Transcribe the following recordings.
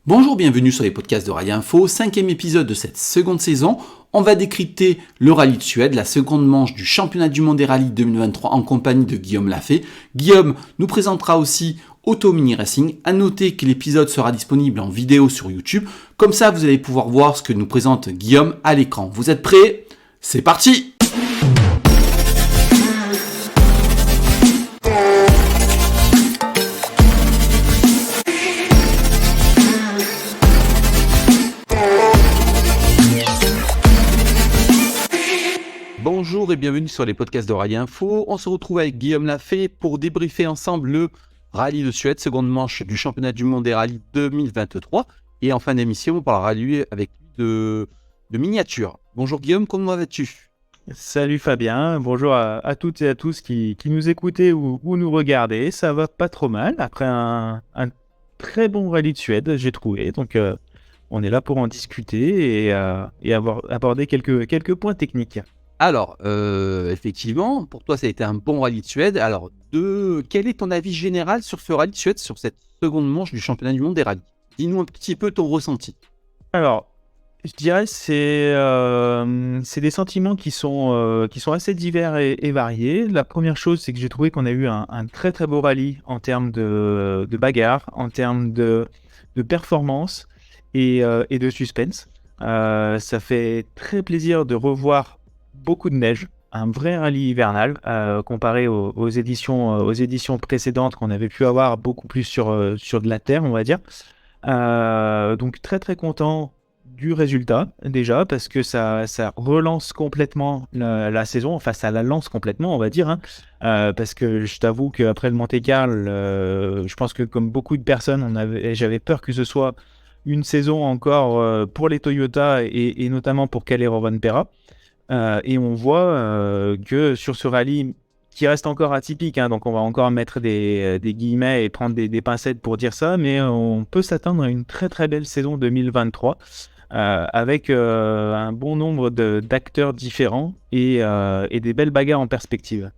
Bonjour, bienvenue sur les podcasts de Rallye Info, 5e épisode de cette seconde saison. On va décrypter le rallye de Suède, la seconde manche du championnat du monde des rallyes 2023 en compagnie de Guillaume Lafay. Guillaume nous présentera aussi Auto Mini Racing. À noter que l'épisode sera disponible en vidéo sur YouTube. Comme ça, vous allez pouvoir voir ce que nous présente Guillaume à l'écran. Vous êtes prêts ? C'est parti ! Bonjour et bienvenue sur les podcasts de Rallye Info. On se retrouve avec Guillaume Lafay pour débriefer ensemble le rallye de Suède, seconde manche du championnat du monde des rallyes 2023. Et en fin d'émission, on parlera lui avec lui de miniatures. Bonjour Guillaume, comment vas-tu ? Salut Fabien, bonjour à toutes et à tous qui nous écoutez ou nous regardez. Ça va pas trop mal après un très bon rallye de Suède, j'ai trouvé. Donc on est là pour en discuter et aborder quelques points techniques. Alors, effectivement, pour toi, ça a été un bon rallye de Suède. Alors, quel est ton avis général sur ce rallye de Suède, sur cette seconde manche du championnat du monde des rallyes ? Dis-nous un petit peu ton ressenti. Alors, je dirais que c'est des sentiments qui sont assez divers et variés. La première chose, c'est que j'ai trouvé qu'on a eu un très très beau rallye en termes de bagarre, en termes de performance et de suspense. Ça fait très plaisir de revoir beaucoup de neige, un vrai rallye hivernal comparé aux éditions précédentes qu'on avait pu avoir beaucoup plus sur de la terre, on va dire. Donc très très content du résultat déjà parce que ça relance complètement la saison, enfin ça la lance complètement, on va dire, parce que je t'avoue qu'après le Monte-Carlo, je pense que comme beaucoup de personnes, j'avais peur que ce soit une saison encore pour les Toyota et notamment pour Kalle Rovanperä. Et on voit que sur ce rallye qui reste encore atypique, donc on va encore mettre des guillemets et prendre des pincettes pour dire ça, mais on peut s'attendre à une très très belle saison 2023 avec un bon nombre d'acteurs différents et des belles bagarres en perspective.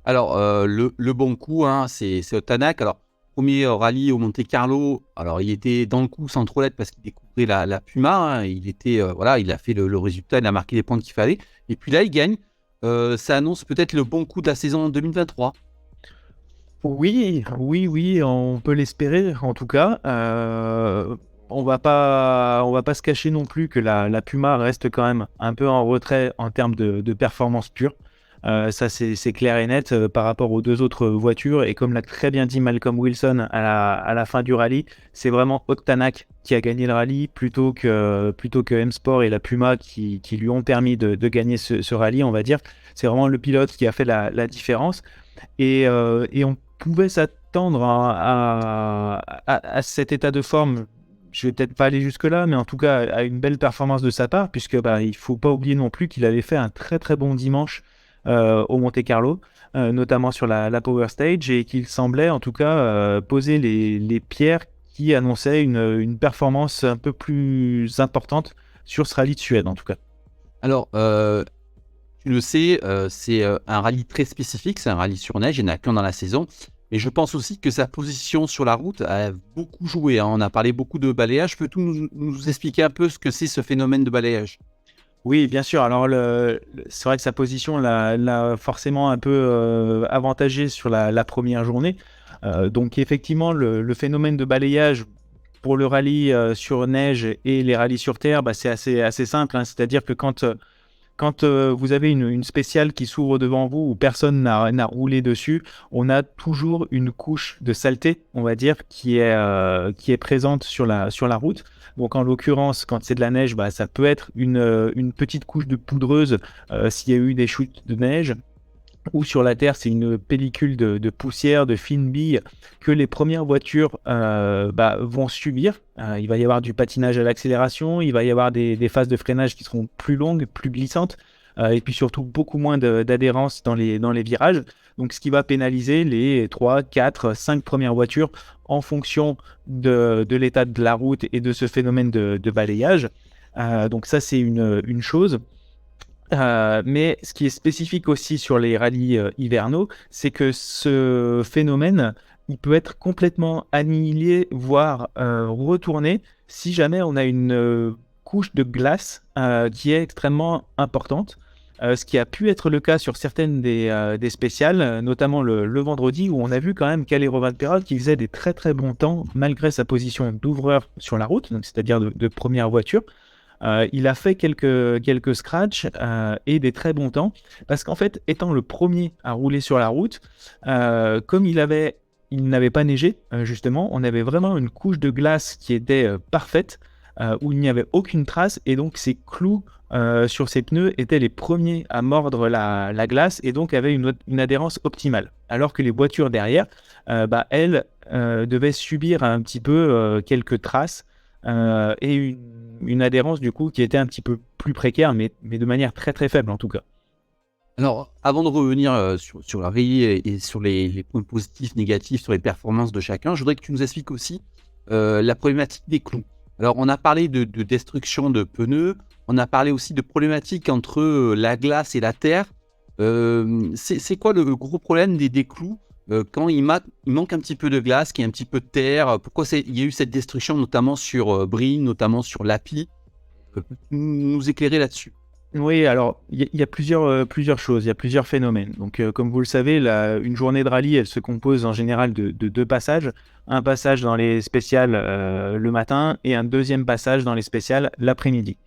Alors, le bon coup, c'est Tanak. Alors, premier rallye au Monte-Carlo, alors il était dans le coup sans trop l'être parce qu'il découvrait la Puma. Il était, il a fait le résultat, il a marqué les points qu'il fallait. Et puis là, il gagne. Ça annonce peut-être le bon coup de la saison 2023. Oui, on peut l'espérer en tout cas. On va pas se cacher non plus que la Puma reste quand même un peu en retrait en termes de performance pure. Ça c'est clair et net par rapport aux deux autres voitures, et comme l'a très bien dit Malcolm Wilson à la fin du rallye, c'est vraiment Tanak qui a gagné le rallye plutôt que M-Sport et la Puma qui lui ont permis de gagner ce rallye, on va dire. C'est vraiment le pilote qui a fait la différence, et on pouvait s'attendre à cet état de forme. Je vais peut-être pas aller jusque-là, mais en tout cas à une belle performance de sa part, puisque il faut pas oublier non plus qu'il avait fait un très très bon dimanche au Monte-Carlo, notamment sur la Power Stage, et qu'il semblait en tout cas poser les pierres qui annonçaient une performance un peu plus importante sur ce rallye de Suède en tout cas. Alors, tu le sais, c'est un rallye très spécifique, c'est un rallye sur neige, il n'y en a qu'un dans la saison. Mais je pense aussi que sa position sur la route a beaucoup joué. On a parlé beaucoup de balayage. Peux-tu nous expliquer un peu ce que c'est ce phénomène de balayage ? Oui, bien sûr. Alors, c'est vrai que sa position l'a forcément un peu avantagé sur la première journée. Donc, effectivement, le phénomène de balayage pour le rallye sur neige et les rallyes sur terre, c'est assez simple. C'est-à-dire que quand vous avez une spéciale qui s'ouvre devant vous où personne n'a roulé dessus, on a toujours une couche de saleté, on va dire, qui est présente sur la route. Donc en l'occurrence, quand c'est de la neige, ça peut être une petite couche de poudreuse s'il y a eu des chutes de neige. Ou sur la terre, c'est une pellicule de poussière, de fines billes que les premières voitures vont subir. Il va y avoir du patinage à l'accélération, il va y avoir des phases de freinage qui seront plus longues, plus glissantes, et puis surtout beaucoup moins d'adhérence dans les virages. Donc ce qui va pénaliser les 3, 4, 5 premières voitures en fonction de l'état de la route et de ce phénomène de balayage. Donc ça, c'est une chose. Mais ce qui est spécifique aussi sur les rallyes hivernaux, c'est que ce phénomène il peut être complètement annihilé, voire retourné, si jamais on a une couche de glace qui est extrêmement importante. Ce qui a pu être le cas sur certaines des spéciales, notamment le vendredi, où on a vu quand même Kalle Rovanperä qui faisait des très très bons temps malgré sa position d'ouvreur sur la route, donc c'est-à-dire de première voiture. Il a fait quelques scratchs et des très bons temps, parce qu'en fait, étant le premier à rouler sur la route, comme il n'avait pas neigé, justement, on avait vraiment une couche de glace qui était parfaite, où il n'y avait aucune trace, et donc ses clous sur ses pneus étaient les premiers à mordre la glace, et donc avaient une adhérence optimale. Alors que les voitures derrière, elles devaient subir un petit peu quelques traces, et une adhérence du coup qui était un petit peu plus précaire, mais de manière très très faible en tout cas. Alors, avant de revenir sur la rallye et sur les points positifs, négatifs, sur les performances de chacun, je voudrais que tu nous expliques aussi la problématique des clous. Alors, on a parlé de destruction de pneus, on a parlé aussi de problématiques entre la glace et la terre. C'est quoi le gros problème des clous quand il manque un petit peu de glace, qu'il y a un petit peu de terre? Pourquoi il y a eu cette destruction, notamment sur Brin, notamment sur Lappi? Nous éclairer là-dessus. Oui, alors il y a plusieurs choses, il y a plusieurs phénomènes. Donc, comme vous le savez, une journée de rallye, elle se compose en général de deux passages. Un passage dans les spéciales le matin et un deuxième passage dans les spéciales l'après-midi.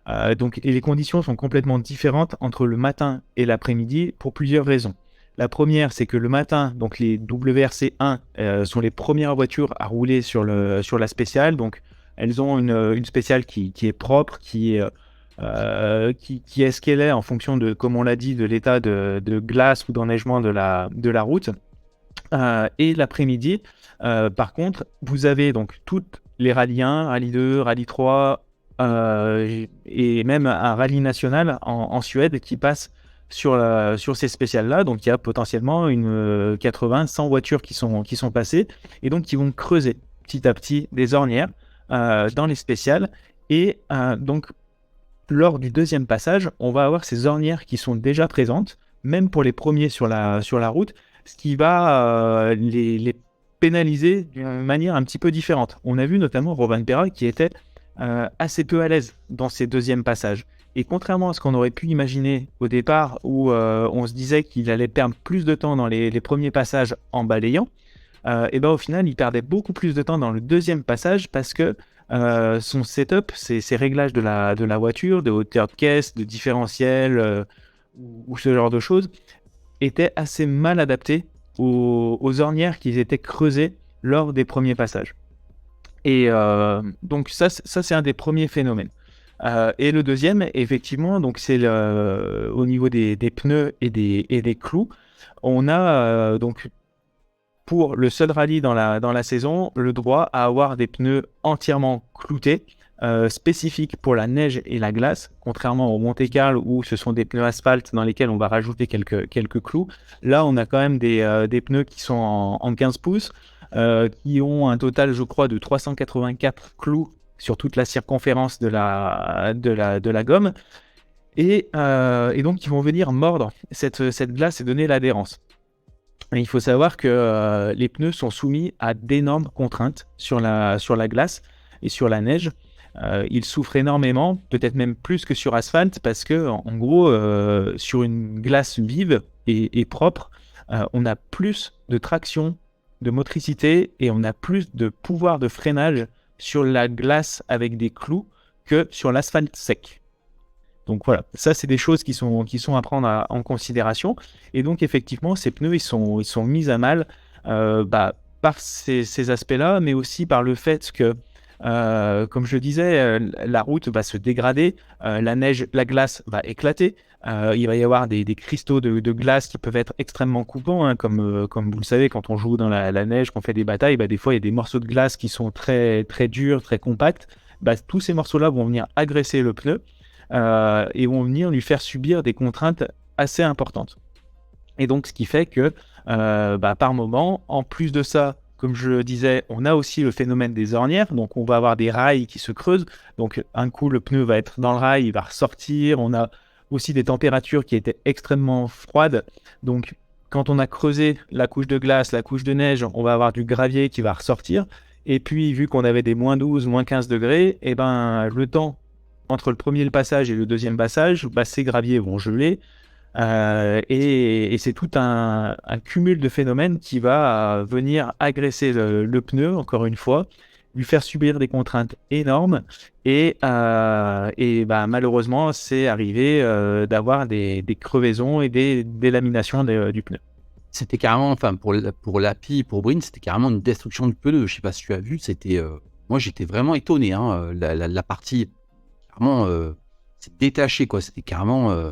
Et les conditions sont complètement différentes entre le matin et l'après-midi pour plusieurs raisons. La première, c'est que le matin, donc les WRC1 sont les premières voitures à rouler sur la spéciale. Donc, elles ont une spéciale qui est propre, qui est ce qu'elle est en fonction de, comme on l'a dit, de l'état de glace ou d'enneigement de la route. Et l'après-midi, par contre, vous avez donc toutes les rallyes 1, rallye 2, rallye 3 et même un rallye national en Suède qui passe sur ces spéciales-là. Donc il y a potentiellement 80-100 voitures qui sont passées et donc qui vont creuser petit à petit des ornières dans les spéciales. Et donc lors du deuxième passage, on va avoir ces ornières qui sont déjà présentes, même pour les premiers sur la route, ce qui va les pénaliser d'une manière un petit peu différente. On a vu notamment Rovanperä qui était assez peu à l'aise dans ces deuxièmes passages. Et contrairement à ce qu'on aurait pu imaginer au départ, où on se disait qu'il allait perdre plus de temps dans les premiers passages en balayant, et au final, il perdait beaucoup plus de temps dans le deuxième passage parce que son setup, ses réglages de la voiture, de hauteur de caisse, de différentiel ou ce genre de choses, étaient assez mal adaptés aux ornières qui étaient creusées lors des premiers passages. Et donc ça c'est un des premiers phénomènes. Et le deuxième, effectivement, donc c'est au niveau des pneus et des clous. On a donc pour le seul rallye dans la saison le droit à avoir des pneus entièrement cloutés, spécifiques pour la neige et la glace, contrairement au Monte-Carlo où ce sont des pneus asphalte dans lesquels on va rajouter quelques clous. Là, on a quand même des pneus qui sont en 15 pouces, qui ont un total, je crois, de 384 clous sur toute la circonférence de la gomme, et donc ils vont venir mordre cette glace et donner l'adhérence. Et il faut savoir que les pneus sont soumis à d'énormes contraintes sur la glace et sur la neige. Ils souffrent énormément, peut-être même plus que sur asphalte, parce que en gros, sur une glace vive et propre, on a plus de traction, de motricité, et on a plus de pouvoir de freinage sur la glace avec des clous que sur l'asphalte sec. Donc voilà, ça c'est des choses qui sont à prendre en considération. Et donc effectivement, ces pneus ils sont mis à mal par ces aspects-là, mais aussi par le fait que, comme je le disais, la route va se dégrader, la glace va éclater, il va y avoir des cristaux de glace qui peuvent être extrêmement coupants, hein, comme vous le savez, quand on joue dans la neige, qu'on fait des batailles, des fois il y a des morceaux de glace qui sont très, très durs, très compacts. Tous ces morceaux-là vont venir agresser le pneu et vont venir lui faire subir des contraintes assez importantes. Et donc ce qui fait que par moment, en plus de ça, comme je le disais, on a aussi le phénomène des ornières. Donc on va avoir des rails qui se creusent. Donc un coup, le pneu va être dans le rail, il va ressortir. On a aussi des températures qui étaient extrêmement froides. Donc quand on a creusé la couche de glace, la couche de neige, on va avoir du gravier qui va ressortir. Et puis, vu qu'on avait des moins 12, moins 15 degrés, et ben, le temps entre le premier passage et le deuxième passage, bah, ces graviers vont geler. Et c'est tout un cumul de phénomènes qui va venir agresser le pneu, encore une fois, lui faire subir des contraintes énormes. Et bah, malheureusement, c'est arrivé d'avoir des crevaisons et des laminations du pneu. C'était carrément, enfin, pour l'API, pour Brin, c'était carrément une destruction du pneu. Je sais pas si tu as vu, c'était. Moi, j'étais vraiment étonné. Hein, la partie, carrément, c'est détaché, quoi. C'était carrément.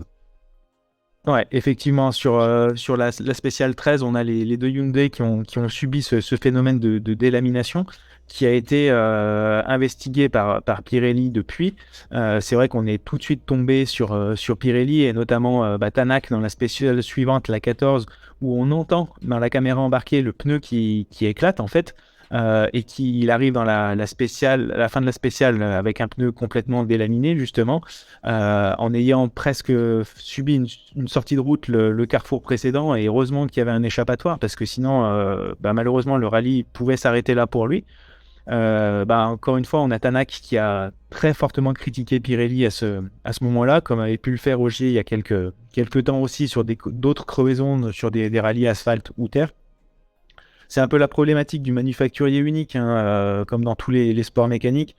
Ouais, effectivement, sur la spéciale 13, on a les deux Hyundai qui ont subi ce phénomène de délamination qui a été investigué par Pirelli depuis. C'est vrai qu'on est tout de suite tombé sur Pirelli et notamment Tanak dans la spéciale suivante, la 14, où on entend dans la caméra embarquée le pneu qui éclate en fait. Et qu'il arrive dans la spéciale, à la fin de la spéciale avec un pneu complètement délaminé justement, en ayant presque subi une sortie de route le carrefour précédent, et heureusement qu'il y avait un échappatoire parce que sinon malheureusement le rallye pouvait s'arrêter là pour lui. Encore une fois, on a Tanak qui a très fortement critiqué Pirelli à ce moment-là, comme avait pu le faire Ogier il y a quelques temps aussi sur d'autres crevaisons sur des rallyes asphalte ou terre. C'est un peu la problématique du manufacturier unique, hein, comme dans tous les sports mécaniques.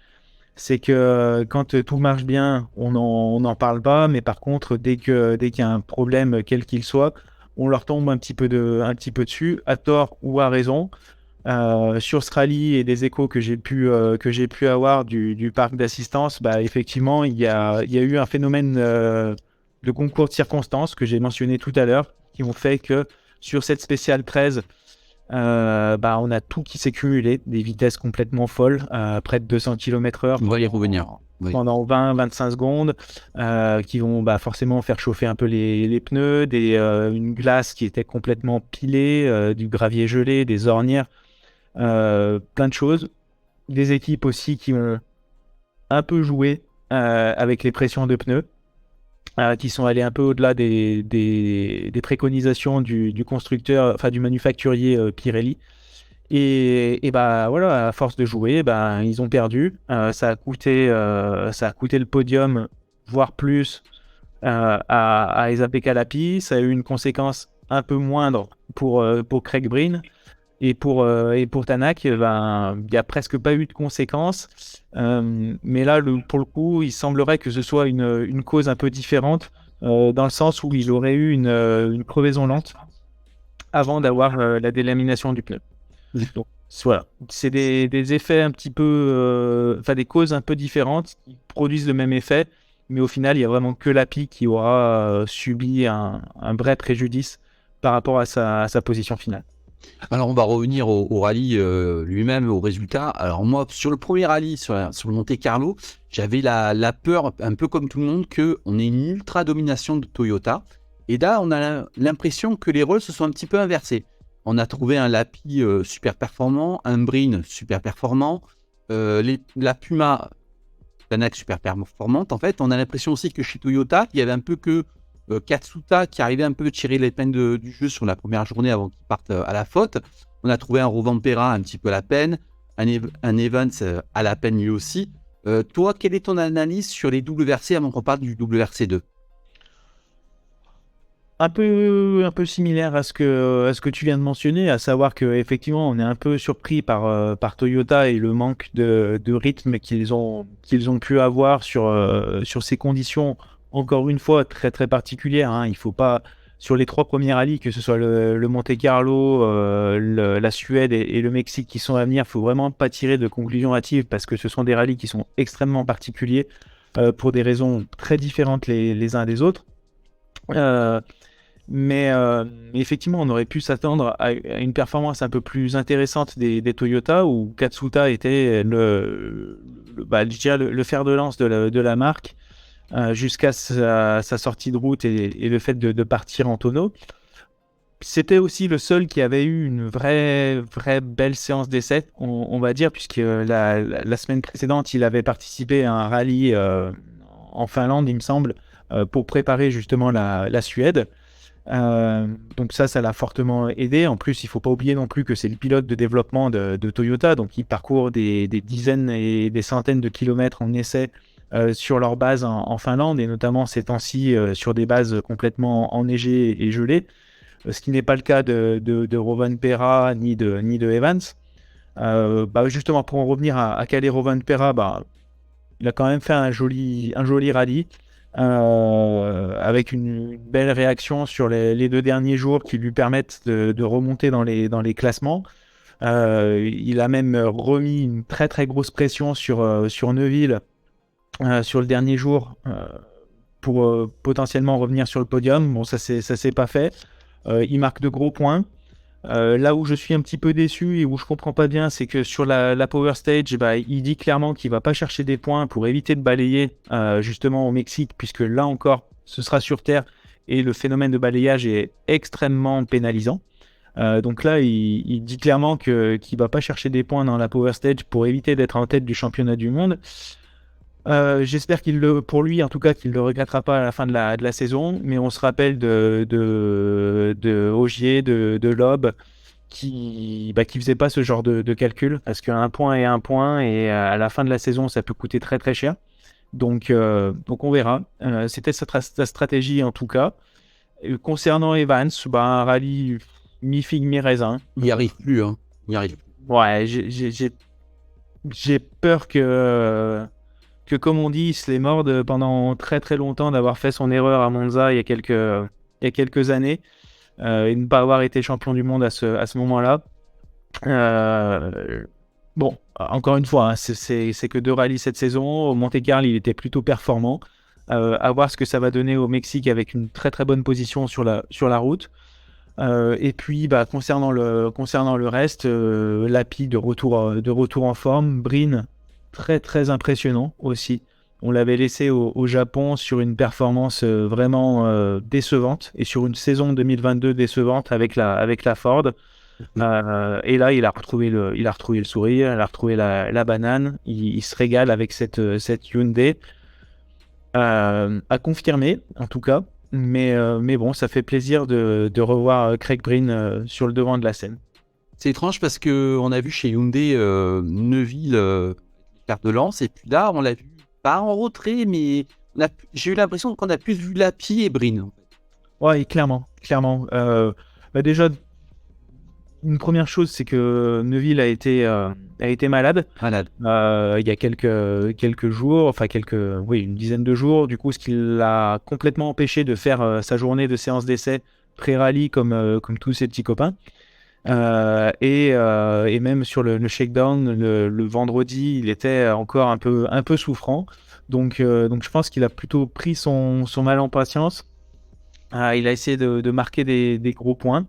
C'est que quand tout marche bien, on n'en parle pas, mais par contre, dès qu'il y a un problème, quel qu'il soit, on leur tombe un petit peu dessus, à tort ou à raison. Sur ce rallye et des échos que j'ai pu avoir du parc d'assistance, effectivement, il y a eu un phénomène de concours de circonstances que j'ai mentionné tout à l'heure, qui ont fait que sur cette spéciale 13, on a tout qui s'est cumulé, des vitesses complètement folles, près de 200 km/h. On va y revenir. Oui. Pendant 20-25 secondes, qui vont forcément faire chauffer un peu les pneus, une glace qui était complètement pilée, du gravier gelé, des ornières, plein de choses. Des équipes aussi qui ont un peu joué avec les pressions de pneus, qui sont allés un peu au-delà des préconisations du constructeur, enfin du manufacturier Pirelli. Et voilà, à force de jouer, ils ont perdu. Ça a coûté le podium, voire plus, à Esa-Pekka Calapi. Ça a eu une conséquence un peu moindre pour Craig Breen. Et pour Tanak, il n'y a presque pas eu de conséquences. Mais là, pour le coup, il semblerait que ce soit une cause un peu différente, dans le sens où il aurait eu une crevaison lente avant d'avoir la délamination du pneu. Donc voilà, c'est des effets un petit peu, des causes un peu différentes qui produisent le même effet, mais au final, il n'y a vraiment que l'API qui aura subi un vrai préjudice par rapport à sa position finale. Alors, on va revenir au rallye lui-même, au résultat. Alors, moi, sur le premier rallye, sur le Monte-Carlo, j'avais la peur, un peu comme tout le monde, qu'on ait une ultra-domination de Toyota. Et là, on a l'impression que les rôles se sont un petit peu inversés. On a trouvé un Lapi super performant, un Brin super performant, la Puma, Tanak super performante. En fait, on a l'impression aussi que chez Toyota, il y avait un peu que Katsuta qui arrivait un peu à tirer l'épingle du jeu sur la première journée avant qu'il parte à la faute. On a trouvé un Rovanpera un petit peu à la peine, un Evans à la peine lui aussi. Toi, quelle est ton analyse sur les WRC avant qu'on parle du WRC2 ? Un peu similaire à ce que tu viens de mentionner, à savoir qu'effectivement, on est un peu surpris par Toyota et le manque de rythme qu'ils ont pu avoir sur ces conditions, encore une fois, très très particulières. Hein. Il faut pas, sur les 3 premiers rallyes, que ce soit le Monte-Carlo, la Suède et le Mexique qui sont à venir, il faut vraiment pas tirer de conclusions hâtives parce que ce sont des rallyes qui sont extrêmement particuliers pour des raisons très différentes les uns des autres. Mais effectivement, on aurait pu s'attendre à une performance un peu plus intéressante des Toyota, où Katsuta était le fer de lance de la marque jusqu'à sa sortie de route et le fait de partir en tonneau. C'était aussi le seul qui avait eu une vraie belle séance d'essai, on va dire, puisque la semaine précédente, il avait participé à un rallye en Finlande, il me semble, pour préparer justement la Suède. Donc ça l'a fortement aidé. En plus, il ne faut pas oublier non plus que c'est le pilote de développement de Toyota, donc il parcourt des dizaines et des centaines de kilomètres en essai sur leur base en Finlande, et notamment ces temps-ci sur des bases complètement enneigées et gelées, ce qui n'est pas le cas de Rovanperä ni de Evans. Justement, pour en revenir à quel est Rovanperä, il a quand même fait un joli rallye avec une belle réaction sur les 2 derniers jours qui lui permettent de remonter dans les classements. Il a même remis une très très grosse pression sur Neuville sur le dernier jour pour potentiellement revenir sur le podium. Bon, ça s'est pas fait. Il marque de gros points. Là où je suis un petit peu déçu et où je comprends pas bien, c'est que sur la Power Stage, il dit clairement qu'il va pas chercher des points pour éviter de balayer justement au Mexique, puisque là encore, ce sera sur terre et le phénomène de balayage est extrêmement pénalisant. Donc là, il dit clairement qu'il va pas chercher des points dans la Power Stage pour éviter d'être en tête du championnat du monde. J'espère pour lui en tout cas, qu'il ne le regrettera pas à la fin de la saison, mais on se rappelle de Ogier, de Loeb, qui faisait pas ce genre de calcul, parce qu'un point est un point, et à la fin de la saison, ça peut coûter très très cher. Donc on verra. C'était sa stratégie en tout cas. Concernant Evans, un rallye mi-figue, mi-raisin. Il n'y arrive plus, hein. Il n'y arrive plus. Ouais, j'ai peur que comme on dit, il se les morde pendant très très longtemps d'avoir fait son erreur à Monza il y a quelques années et de ne pas avoir été champion du monde à ce moment-là. Bon, encore une fois, hein, c'est que 2 rallyes cette saison. Au Monte-Carlo, il était plutôt performant. À voir ce que ça va donner au Mexique avec une très très bonne position sur la route. Et puis concernant le reste, Lappi de retour en forme, Breen très très impressionnant aussi. On l'avait laissé au Japon sur une performance vraiment décevante, et sur une saison 2022 décevante avec la Ford. Et là, il a retrouvé le sourire, il a retrouvé la banane. Il se régale avec cette Hyundai. À confirmer en tout cas. Mais bon, ça fait plaisir de revoir Craig Breen sur le devant de la scène. C'est étrange parce qu'on a vu chez Hyundai Neuville carte de lance, et puis là on l'a vu pas en retrait, mais j'ai eu l'impression qu'on a plus vu Lappi et Breen. En fait. Ouais, clairement. Déjà, une première chose, c'est que Neuville a été malade. Il y a quelques jours, une dizaine de jours. Du coup, ce qui l'a complètement empêché de faire sa journée de séance d'essai pré-rallye comme tous ses petits copains. Et même sur le shakedown le vendredi, il était encore un peu souffrant. Donc je pense qu'il a plutôt pris son mal en patience. Il a essayé de marquer des gros points.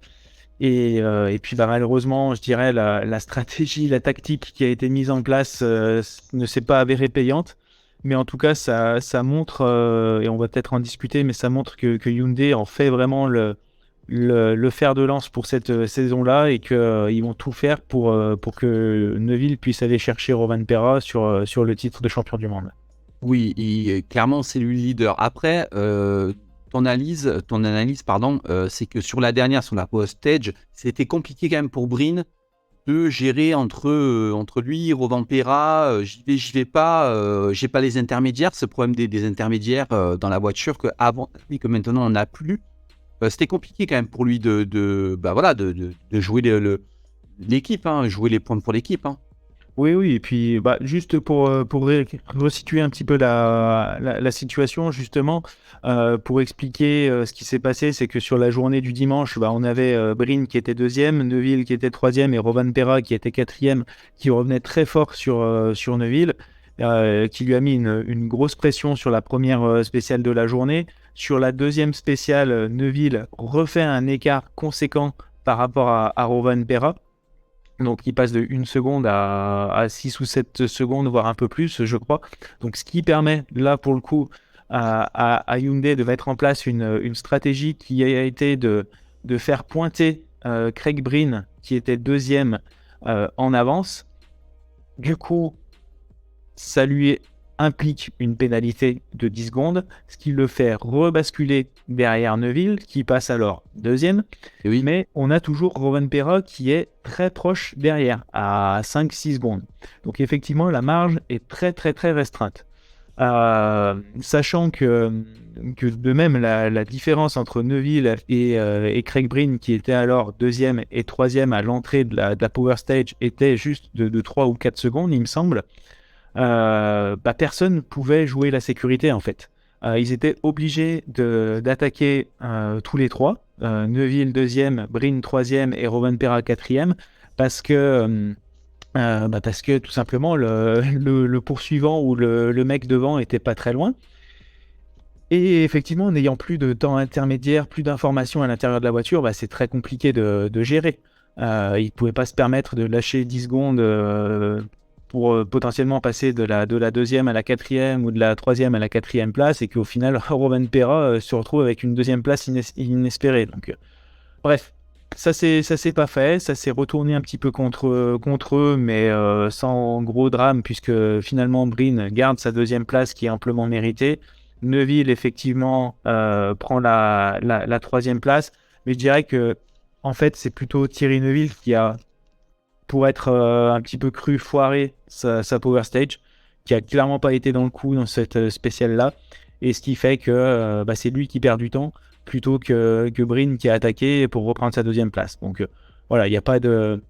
Et puis malheureusement, je dirais, la stratégie, la tactique qui a été mise en place ne s'est pas avérée payante. Mais en tout cas, ça montre, et on va peut-être en discuter, mais ça montre que Hyundai en fait vraiment le fer de lance pour cette saison-là, et qu'ils vont tout faire pour que Neuville puisse aller chercher Rovanperä sur le titre de champion du monde. Oui, clairement, c'est lui le leader. Après, ton analyse, c'est que sur la post-stage, c'était compliqué quand même pour Breen de gérer entre lui, Rovanperä, j'y vais pas, j'ai pas les intermédiaires, ce problème des intermédiaires dans la voiture que maintenant on n'a plus. C'était compliqué quand même pour lui de jouer l'équipe, hein, jouer les points pour l'équipe. Hein. Oui, et puis juste pour resituer un petit peu la situation, justement, pour expliquer ce qui s'est passé, c'est que sur la journée du dimanche, on avait Breen qui était 2e, Neuville qui était 3e et Rovanperä qui était 4e, qui revenait très fort sur Neuville, qui lui a mis une grosse pression sur la première spéciale de la journée. Sur la deuxième spéciale, Neuville refait un écart conséquent par rapport à Rovanperä. Donc, il passe de 1 seconde à 6 ou 7 secondes, voire un peu plus, je crois. Donc, ce qui permet, là, pour le coup, à Hyundai de mettre en place une stratégie qui a été de faire pointer Craig Breen, qui était 2e en avance. Du coup, ça lui implique une pénalité de 10 secondes, ce qui le fait rebasculer derrière Neuville, qui passe alors deuxième. Et oui. Mais on a toujours Rovanperä qui est très proche derrière, à 5-6 secondes. Donc effectivement, la marge est très très très restreinte. Sachant que de même la différence entre Neuville et Craig Breen, qui était alors deuxième et troisième à l'entrée de la Power Stage, était juste de 3 ou 4 secondes, il me semble. Personne ne pouvait jouer la sécurité en fait. Ils étaient obligés d'attaquer tous les trois, Neuville deuxième, Breen troisième et Rovanperä quatrième, parce que tout simplement le poursuivant ou le mec devant était pas très loin. Et effectivement, n'ayant plus de temps intermédiaire, plus d'informations à l'intérieur de la voiture, c'est très compliqué de gérer. Ils ne pouvaient pas se permettre de lâcher 10 secondes pour potentiellement passer de la deuxième à la quatrième ou de la troisième à la quatrième place, et qu'au final, Rovanperä se retrouve avec une deuxième place inespérée. Donc, bref, ça s'est pas fait, ça s'est retourné un petit peu contre eux, mais sans gros drame, puisque finalement Breen garde sa deuxième place qui est amplement méritée. Neuville, effectivement, prend la troisième place, mais je dirais que en fait, c'est plutôt Thierry Neuville qui a, pour être un petit peu cru, foiré sa Power Stage, qui a clairement pas été dans le coup dans cette spéciale-là, et ce qui fait que c'est lui qui perd du temps plutôt que Breen qui a attaqué pour reprendre sa deuxième place. Donc voilà, il n'y a pas de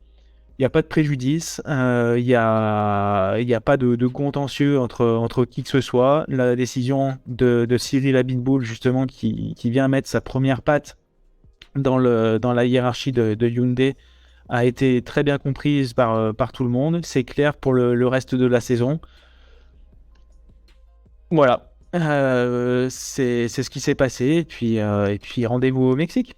préjudice, il n'y a pas de contentieux entre qui que ce soit. La décision de Cyril Abiteboul, justement, qui vient mettre sa première patte dans la hiérarchie de Hyundai, a été très bien comprise par tout le monde. C'est clair pour le reste de la saison. Voilà, c'est ce qui s'est passé. Et puis rendez-vous au Mexique.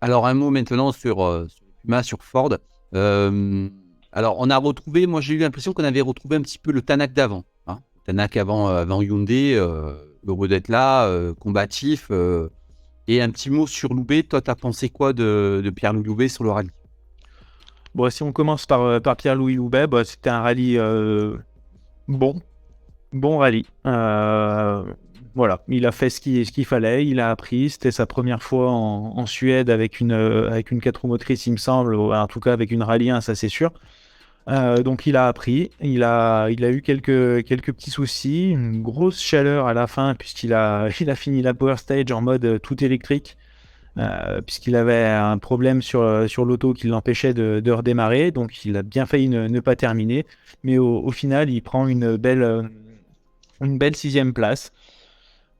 Alors un mot maintenant sur Puma, sur Ford. Alors on a retrouvé, moi j'ai eu l'impression qu'on avait retrouvé un petit peu le Tanak d'avant. Hein. Tanak avant Hyundai, heureux d'être là, combatif. Et un petit mot sur Loubet. Toi, t'as pensé quoi de Pierre-Louis Loubet sur le rallye? Bon, si on commence par Pierre-Louis Loubet, c'était un rallye bon rallye. Voilà, il a fait ce qu'il fallait, il a appris. C'était sa première fois en Suède avec une 4 roues motrices, il me semble, en tout cas avec une rallye 1, ça c'est sûr. Donc il a appris, il a eu quelques petits soucis, une grosse chaleur à la fin puisqu'il a fini la Power Stage en mode tout électrique, puisqu'il avait un problème sur l'auto qui l'empêchait de redémarrer, donc il a bien failli ne pas terminer, mais au final il prend une belle 6e place.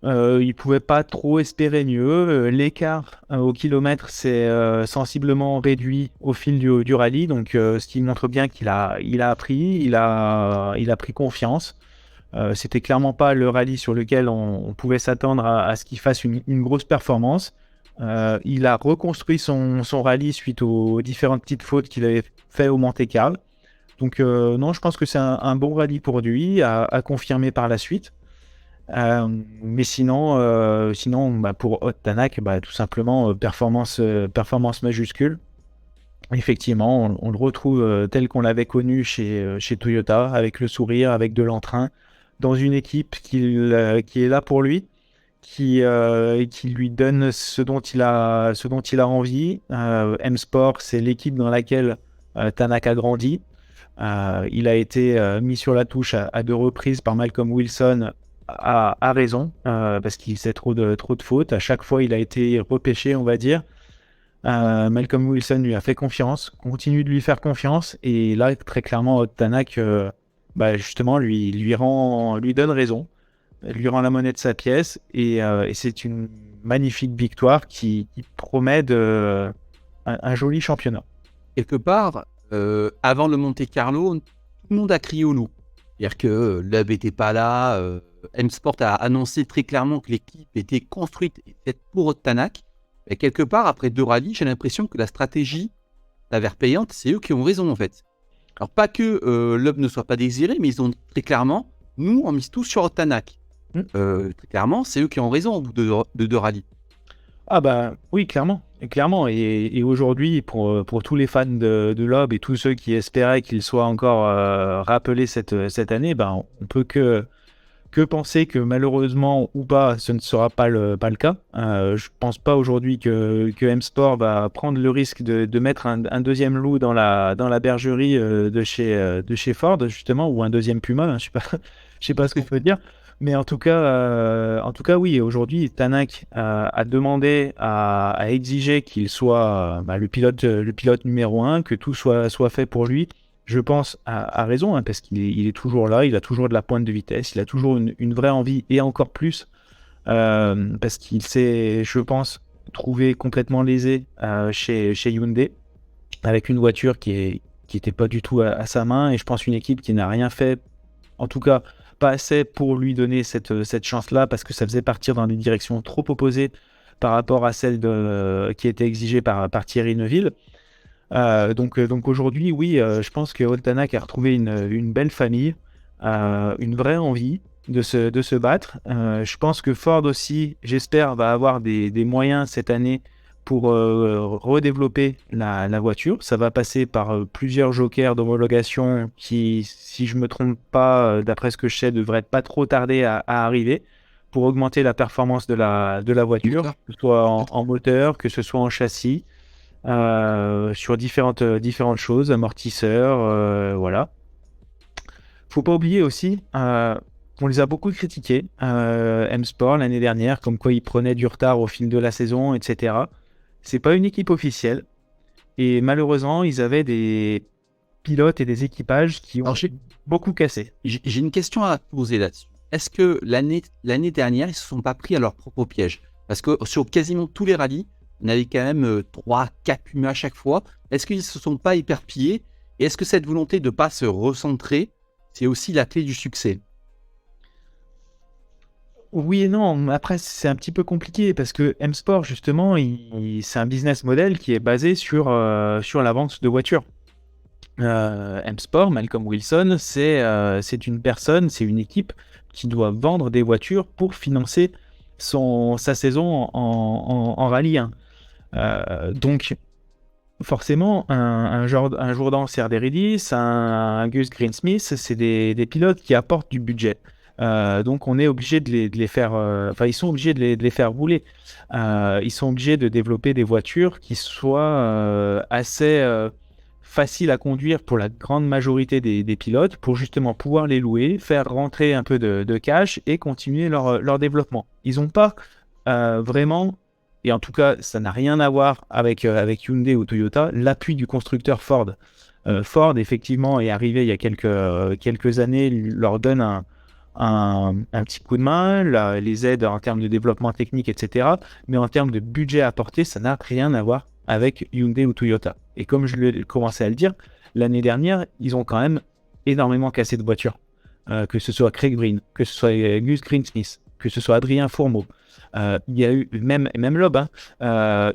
Il pouvait pas trop espérer mieux. L'écart au kilomètre s'est sensiblement réduit au fil du rallye, donc ce qui montre bien qu'il a appris, il a pris confiance. C'était clairement pas le rallye sur lequel on pouvait s'attendre à ce qu'il fasse une grosse performance. Il a reconstruit son rallye suite aux différentes petites fautes qu'il avait fait au Monte-Carlo. Donc non, je pense que c'est un bon rallye pour lui, à confirmer par la suite. Mais sinon pour Ott Tanak, tout simplement performance majuscule. Effectivement, on le retrouve tel qu'on l'avait connu chez Toyota, avec le sourire, avec de l'entrain, dans une équipe qui est là pour lui, qui lui donne ce dont il a envie. M-Sport, c'est l'équipe dans laquelle Tanak a grandi. Il a été mis sur la touche à 2 reprises par Malcolm Wilson, a raison, parce qu'il sait trop de fautes. À chaque fois, il a été repêché, on va dire. Malcolm Wilson lui a fait confiance, continue de lui faire confiance, et là, très clairement, Ott Tanak, justement, lui donne raison, lui rend la monnaie de sa pièce, et c'est une magnifique victoire qui promet un joli championnat. Quelque part, avant le Monte-Carlo, tout le monde a crié au loup. C'est-à-dire que Loeb n'était pas là. M-Sport a annoncé très clairement que l'équipe était construite et faite pour Ott Tanak. Et quelque part, après 2 rallyes, j'ai l'impression que la stratégie s'avère payante. C'est eux qui ont raison, en fait. Alors, pas que Loeb ne soit pas désiré, mais ils ont très clairement, nous, on mise tout sur Ott Tanak. Très clairement, c'est eux qui ont raison au bout de 2 rallyes. Ah oui, clairement. Et aujourd'hui, pour tous les fans de Loeb et tous ceux qui espéraient qu'il soit encore rappelé cette année, on peut que Que penser que malheureusement ou pas, ce ne sera pas le cas. Je pense pas aujourd'hui que M-Sport va prendre le risque de mettre un deuxième loup dans la bergerie de chez Ford, justement, ou un deuxième Puma, hein, je sais pas ce que je veux dire. Mais en tout cas, oui, aujourd'hui, Tanak a demandé, a exigé qu'il soit le pilote numéro un, que tout soit fait pour lui. Je pense à raison, hein, parce qu'il est toujours là, il a toujours de la pointe de vitesse, il a toujours une vraie envie, et encore plus, parce qu'il s'est, je pense, trouvé complètement lésé chez Hyundai, avec une voiture qui était pas du tout à sa main, et je pense une équipe qui n'a rien fait, en tout cas pas assez pour lui donner cette chance-là, parce que ça faisait partir dans des directions trop opposées par rapport à celle qui était exigée par Thierry Neuville. Donc aujourd'hui, oui, je pense que Tanak a retrouvé une belle famille, une vraie envie de se battre. Je pense que Ford aussi, j'espère, va avoir des moyens cette année pour redévelopper la voiture. Ça va passer par plusieurs jokers d'homologation qui, si je ne me trompe pas, d'après ce que je sais, devraient pas trop tarder à arriver pour augmenter la performance de la voiture, que ce soit en moteur, que ce soit en châssis. Sur différentes choses, amortisseurs, voilà. Faut pas oublier aussi, on les a beaucoup critiqués, M-Sport l'année dernière, comme quoi ils prenaient du retard au fil de la saison, etc. C'est pas une équipe officielle, et malheureusement, ils avaient des pilotes et des équipages qui ont beaucoup cassé. J'ai une question à te poser là-dessus. Est-ce que l'année dernière, ils se sont pas pris à leur propre piège? Parce que sur quasiment tous les rallyes, on avait quand même 3-4 Pumas à chaque fois. Est-ce qu'ils ne se sont pas éparpillés? Et est-ce que cette volonté de ne pas se recentrer, c'est aussi la clé du succès? Oui et non. Après, c'est un petit peu compliqué parce que M-Sport, justement, c'est un business model qui est basé sur la vente de voitures. M-Sport, Malcolm Wilson, c'est une personne, c'est une équipe qui doit vendre des voitures pour financer sa saison en rallye 1. Donc, forcément, un Jourdan Cerderidis, un Gus Greensmith, c'est des pilotes qui apportent du budget. Donc, on est obligé de les faire. Ils sont obligés de les faire rouler. Ils sont obligés de développer des voitures qui soient assez faciles à conduire pour la grande majorité des pilotes, pour justement pouvoir les louer, faire rentrer un peu de cash et continuer leur développement. Ils n'ont pas vraiment. Et en tout cas, ça n'a rien à voir avec Hyundai ou Toyota, l'appui du constructeur Ford. Ford, effectivement, est arrivé il y a quelques années, leur donne un petit coup de main, les aide en termes de développement technique, etc. Mais en termes de budget apporté, ça n'a rien à voir avec Hyundai ou Toyota. Et comme je l'ai commencé à le dire, l'année dernière, ils ont quand même énormément cassé de voitures. Que ce soit Craig Breen, que ce soit Gus Greensmith, que ce soit Adrien Fourmeau. Il y a eu même Loeb,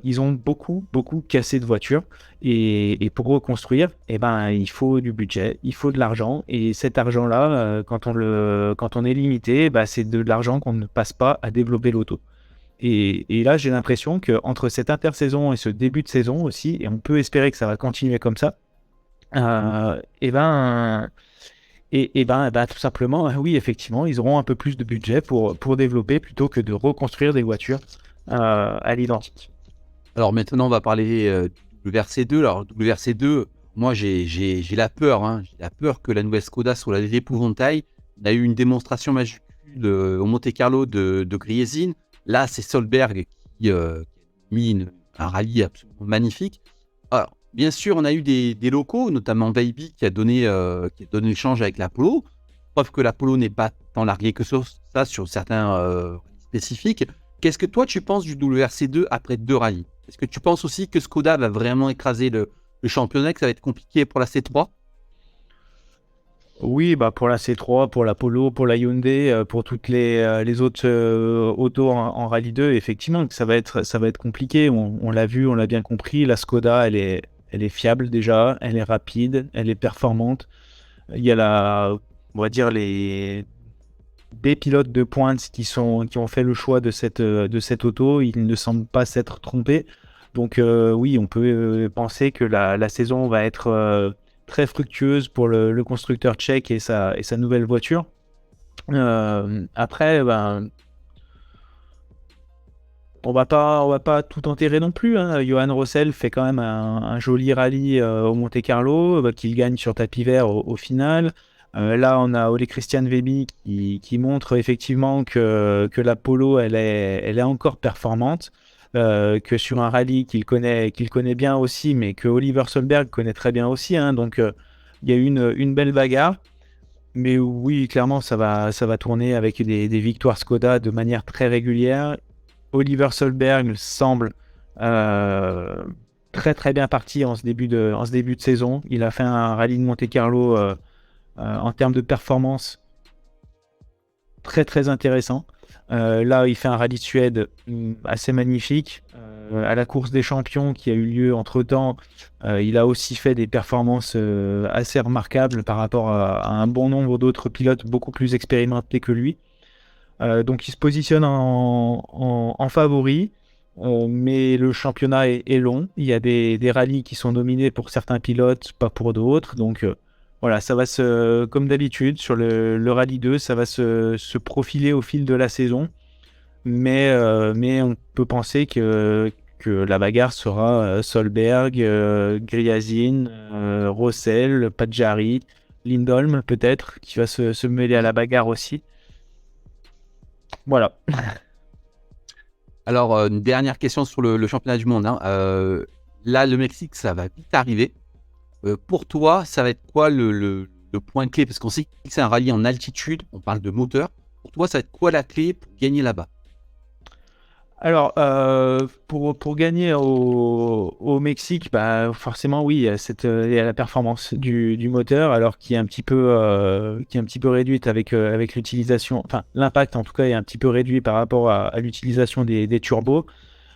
ils ont beaucoup cassé de voitures et pour reconstruire, il faut du budget, il faut de l'argent, et cet argent-là, quand on est limité, c'est de l'argent qu'on ne passe pas à développer l'auto. Et là, j'ai l'impression qu'entre cette intersaison et ce début de saison aussi, et on peut espérer que ça va continuer comme ça, tout simplement, oui, effectivement, ils auront un peu plus de budget pour développer plutôt que de reconstruire des voitures à l'identique. Alors maintenant, on va parler du WRC2. Alors, WRC2, moi, j'ai la peur. J'ai la peur que la nouvelle Skoda soit l'épouvantail. On a eu une démonstration majuscule au Monte-Carlo de Griesin. Là, c'est Solberg qui a mis un rallye absolument magnifique. Alors, bien sûr, on a eu des locaux, notamment Baby, qui a donné le change avec l'Apollo. Preuve que l'Apollo n'est pas tant largué que ça sur certains spécifiques. Qu'est-ce que toi, tu penses du WRC2 après 2 rallyes? Est-ce que tu penses aussi que Skoda va vraiment écraser le championnat, que ça va être compliqué pour la C3? Oui, pour la C3, pour l'Apollo, pour la Hyundai, pour toutes les autres autos en Rallye 2, effectivement, ça va être compliqué. On l'a vu, on l'a bien compris. La Skoda, elle est fiable déjà, elle est rapide, elle est performante. Il y a on va dire des pilotes de pointe qui ont fait le choix de cette auto. Ils ne semblent pas s'être trompés. Donc oui, on peut penser que la saison va être très fructueuse pour le constructeur tchèque et sa nouvelle voiture. Après, on va pas tout enterrer non plus, hein. Johan Rossel fait quand même un joli rallye au Monte-Carlo, qu'il gagne sur tapis vert au final. Là, on a Ole Christian Weby qui montre effectivement que la Polo, elle est encore performante, que sur un rallye qu'il connaît bien aussi, mais que Oliver Solberg connaît très bien aussi, hein. Donc, il y a eu une belle bagarre. Mais oui, clairement, ça va tourner avec des victoires Skoda de manière très régulière. Oliver Solberg semble euh, très très bien parti en ce début de saison. Il a fait un rallye de Monte-Carlo en termes de performance très très intéressant. Là, il fait un rallye de Suède assez magnifique. À la course des champions qui a eu lieu entre-temps, il a aussi fait des performances assez remarquables par rapport à un bon nombre d'autres pilotes beaucoup plus expérimentés que lui. Donc il se positionne en favori, mais le championnat est long. Il y a des rallyes qui sont dominés pour certains pilotes, pas pour d'autres. Donc voilà, ça va comme d'habitude, sur le rallye 2, ça va se profiler au fil de la saison. Mais on peut penser que la bagarre sera Solberg, Gryazin, Rossel, Paджari, Lindholm peut-être, qui va se mêler à la bagarre aussi. Voilà. Alors, une dernière question sur le championnat du monde, hein. Là, le Mexique, ça va vite arriver. Pour toi, ça va être quoi le point clé? Parce qu'on sait que c'est un rallye en altitude, on parle de moteur. Pour toi, ça va être quoi la clé pour gagner là-bas? Alors, pour gagner au Mexique, forcément, oui, il y a la performance du moteur, alors qui est un petit peu réduite avec l'utilisation, enfin, l'impact en tout cas est un petit peu réduit par rapport à l'utilisation des turbos.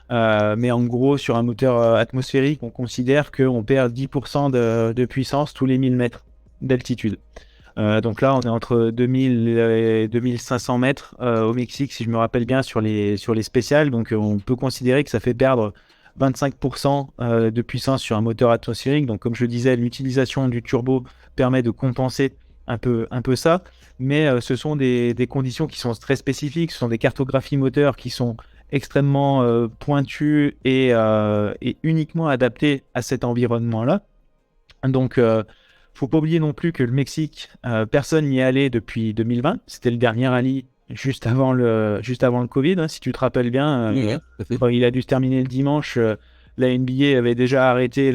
Mais en gros, sur un moteur atmosphérique, on considère qu'on perd 10% de puissance tous les 1000 mètres d'altitude. Donc là, on est entre 2000 et 2500 mètres au Mexique, si je me rappelle bien, sur les spéciales. Donc on peut considérer que ça fait perdre 25% de puissance sur un moteur atmosphérique. Donc comme je disais, l'utilisation du turbo permet de compenser un peu ça. Mais ce sont des conditions qui sont très spécifiques. Ce sont des cartographies moteurs qui sont extrêmement pointues et uniquement adaptées à cet environnement-là. Donc, faut pas oublier non plus que le Mexique, personne n'y est allé depuis 2020. C'était le dernier rallye juste avant le Covid, hein, si tu te rappelles bien. Oui, tout à fait. Quand il a dû se terminer le dimanche, la NBA avait déjà arrêté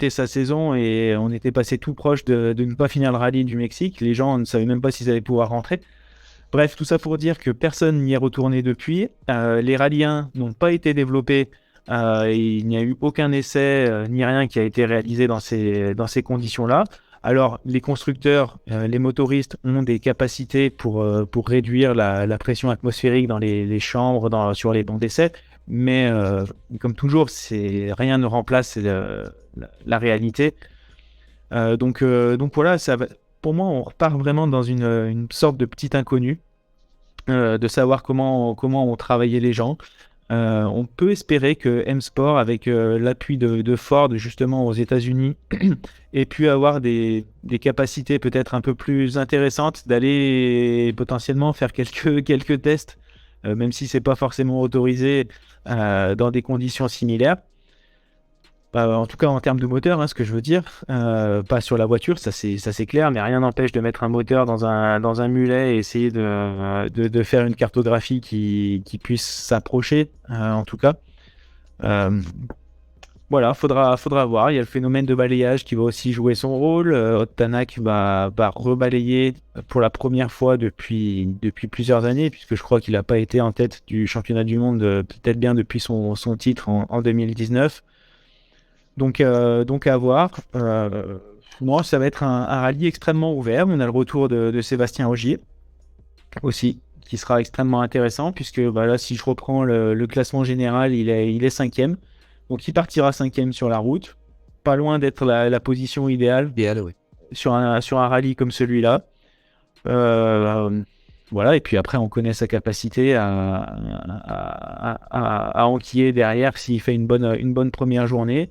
sa saison et on était passé tout proche de ne pas finir le rallye du Mexique. Les gens ne savaient même pas s'ils allaient pouvoir rentrer. Bref, tout ça pour dire que personne n'y est retourné depuis. Les rallyes n'ont pas été développés. Il n'y a eu aucun essai ni rien qui a été réalisé dans ces conditions-là. Alors, les constructeurs, les motoristes ont des capacités pour réduire la pression atmosphérique dans les chambres, sur les bancs d'essai. Mais comme toujours, rien ne remplace la réalité. Donc voilà, pour moi, on repart vraiment dans une sorte de petit inconnu, de savoir comment ont travaillé les gens. On peut espérer que M-Sport, avec l'appui de Ford justement aux États-Unis, ait pu avoir des capacités peut-être un peu plus intéressantes d'aller potentiellement faire quelques tests, même si c'est pas forcément autorisé dans des conditions similaires. En tout cas, en termes de moteur, hein, ce que je veux dire, pas sur la voiture, ça c'est clair, mais rien n'empêche de mettre un moteur dans un mulet et essayer de faire une cartographie qui puisse s'approcher, en tout cas. Voilà, faudra voir. Il y a le phénomène de balayage qui va aussi jouer son rôle. Ott Tanak va rebalayer pour la première fois depuis plusieurs années, puisque je crois qu'il n'a pas été en tête du championnat du monde, peut-être bien depuis son titre en 2019. Donc à voir. Moi, ça va être un rallye extrêmement ouvert. On a le retour de Sébastien Ogier aussi, qui sera extrêmement intéressant, puisque là, si je reprends le classement général, il est 5e. Donc il partira 5e sur la route, pas loin d'être la position idéale Oui. sur un rallye comme celui-là. Voilà, et puis après, on connaît sa capacité à enquiller derrière s'il fait une bonne première journée.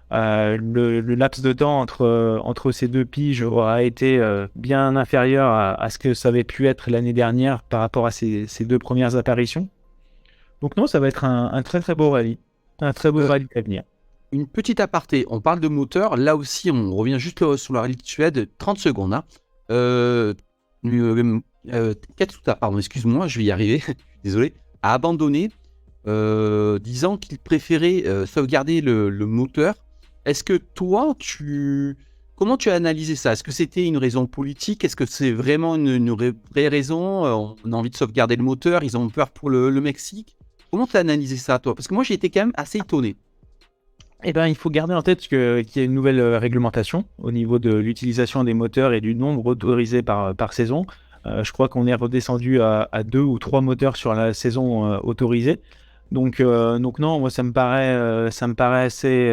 Le laps de temps entre ces deux piges aura été bien inférieur à ce que ça avait pu être l'année dernière par rapport à ces deux premières apparitions. Donc non, ça va être un très très beau rallye. Un très beau rallye à venir. Une petite aparté, on parle de moteur, là aussi on revient juste sur la rallye de Suède, 30 secondes. Hein. Katsuta, pardon, excuse-moi, je vais y arriver, désolé, a abandonné, disant qu'il préférait sauvegarder le moteur. Est-ce que toi, comment tu as analysé ça? Est-ce que c'était une raison politique? Est-ce que c'est vraiment une vraie raison? On a envie de sauvegarder le moteur, ils ont peur pour le Mexique. Comment tu as analysé ça, toi? Parce que moi, j'ai été quand même assez étonné. Eh ben, il faut garder en tête qu'il y a une nouvelle réglementation au niveau de l'utilisation des moteurs et du nombre autorisé par saison. Je crois qu'on est redescendu à 2 ou 3 moteurs sur la saison autorisée. Donc non, moi ça me paraît assez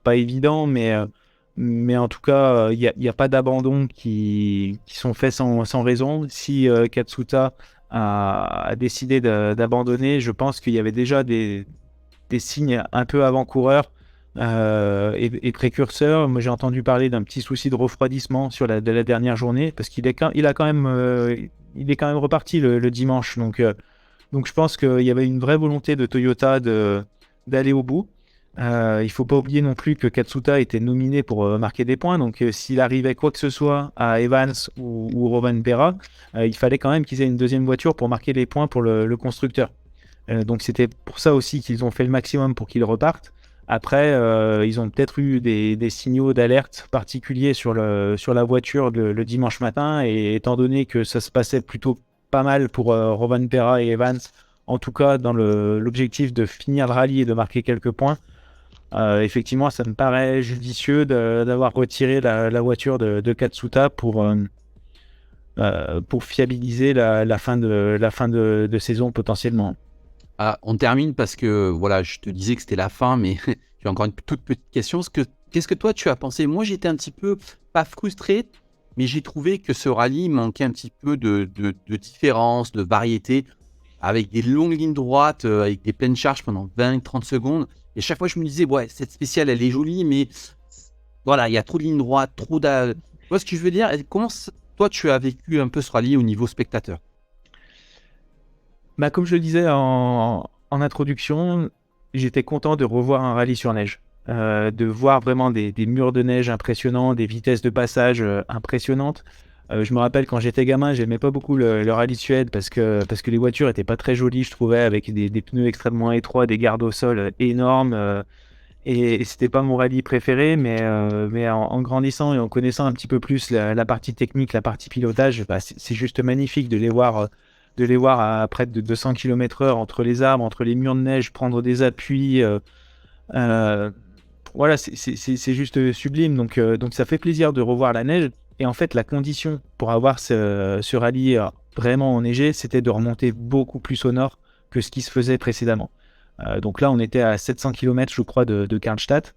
pas évident, mais en tout cas, il n'y a pas d'abandon qui sont faits sans raison. Si Katsuta a décidé d'abandonner, je pense qu'il y avait déjà des signes un peu avant-coureurs et précurseurs. Moi, j'ai entendu parler d'un petit souci de refroidissement de la dernière journée, parce il est quand même reparti le dimanche. Donc je pense qu'il y avait une vraie volonté de Toyota d'aller au bout. Il ne faut pas oublier non plus que Katsuta était nominé pour marquer des points. Donc s'il arrivait quoi que ce soit à Evans ou Rovanperä, il fallait quand même qu'ils aient une deuxième voiture pour marquer les points pour le constructeur. Donc c'était pour ça aussi qu'ils ont fait le maximum pour qu'ils repartent. Après, ils ont peut-être eu des signaux d'alerte particuliers sur la voiture le dimanche matin, et étant donné que ça se passait plutôt pas mal pour Rovanperä et Evans, en tout cas dans l'objectif de finir le rallye et de marquer quelques points, effectivement ça me paraît judicieux d'avoir retiré la voiture de Katsuta pour fiabiliser la fin de saison potentiellement. Ah, on termine parce que voilà, je te disais que c'était la fin, mais j'ai encore une toute petite question. Qu'est-ce que toi tu as pensé? Moi, j'étais un petit peu pas frustré, mais j'ai trouvé que ce rallye manquait un petit peu de différence, de variété, avec des longues lignes droites, avec des pleines charges pendant 20-30 secondes. Et chaque fois, je me disais, ouais, cette spéciale, elle est jolie, mais voilà, il y a trop de lignes droites, trop Tu vois ce que je veux dire? Et comment toi, tu as vécu un peu ce rallye au niveau spectateur? Bah, comme je le disais en introduction, j'étais content de revoir un rallye sur neige, de voir vraiment des murs de neige impressionnants, des vitesses de passage impressionnantes. Je me rappelle quand j'étais gamin, j'aimais pas beaucoup le rallye de Suède parce que les voitures étaient pas très jolies, je trouvais, avec des pneus extrêmement étroits, des gardes au sol énormes. Et c'était pas mon rallye préféré, mais en grandissant et en connaissant un petit peu plus la partie technique, la partie pilotage, bah, c'est juste magnifique de les voir à près de 200 km/h entre les arbres, entre les murs de neige, prendre des appuis. Voilà, c'est juste sublime. Donc ça fait plaisir de revoir la neige. Et en fait, la condition pour avoir ce rallye vraiment enneigé, c'était de remonter beaucoup plus au nord que ce qui se faisait précédemment. Donc là, on était à 700 km, je crois, de Karlstadt,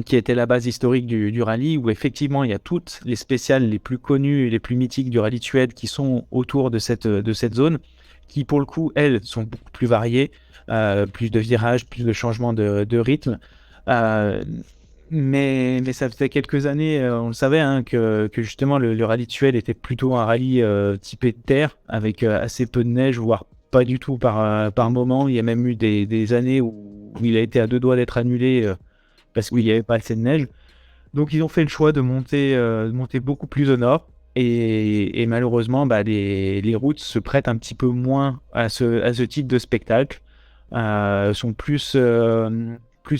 qui était la base historique du rallye, où effectivement, il y a toutes les spéciales les plus connues et les plus mythiques du rallye de Suède qui sont autour de cette zone, qui pour le coup, elles, sont beaucoup plus variées, plus de virages, plus de changements de rythme. Mais ça faisait quelques années, on le savait, hein, que justement le rallye de Suède était plutôt un rallye typé terre, avec assez peu de neige, voire pas du tout par moment. Il y a même eu des années où il a été à deux doigts d'être annulé parce qu'il n'y avait pas assez de neige. Donc ils ont fait le choix de monter beaucoup plus au nord. Et malheureusement, bah, les routes se prêtent un petit peu moins à ce type de spectacle. Sont plus